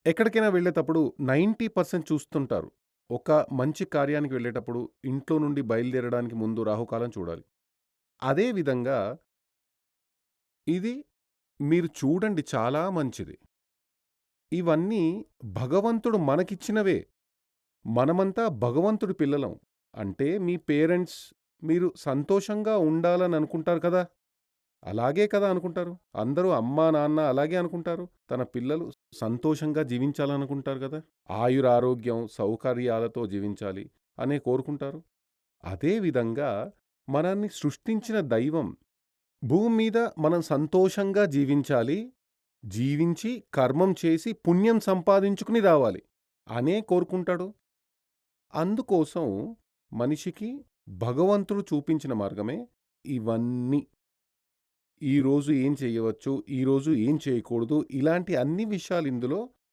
ఎక్కడికైనా వెళ్ళేతప్పుడు 90% చూస్తుంటారు. ఒక మంచి కార్యానికి వెళ్ళేటప్పుడు ఇంట్లో నుండి బయలుదేరడానికి ముందు రాహుకాలం చూడాలి. అదే విధంగా ఇది మీరు చూడండి చాలా మంచిది. ఇవన్నీ భగవంతుడు మనకిచ్చినవే. మనమంతా భగవంతుడి పిల్లలం. అంటే మీ పేరెంట్స్ మీరు సంతోషంగా ఉండాలని అనుకుంటారు కదా! అలాగే కదా అనుకుంటారు. అందరూ అమ్మా, నాన్న అలాగే అనుకుంటారు. తన పిల్లలు సంతోషంగా జీవించాలనుకుంటారు గదా! ఆయురారోగ్యం, సౌకర్యాలతో జీవించాలి అనే కోరుకుంటారు. అదే విధంగా మనల్ని సృష్టించిన దైవం భూమి మీద మనం సంతోషంగా జీవించాలి. జీవించి, కర్మం చేసి, పుణ్యం సంపాదించుకుని రావాలి అనే కోరుకుంటాడు. అందుకోసం మనిషికి భగవంతుడు చూపించిన మార్గమే ఇవన్నీ. ఈరోజు ఏం చేయవచ్చు, ఈరోజు ఏం చేయకూడదు, ఇలాంటి అన్ని విషయాలు ఇందులో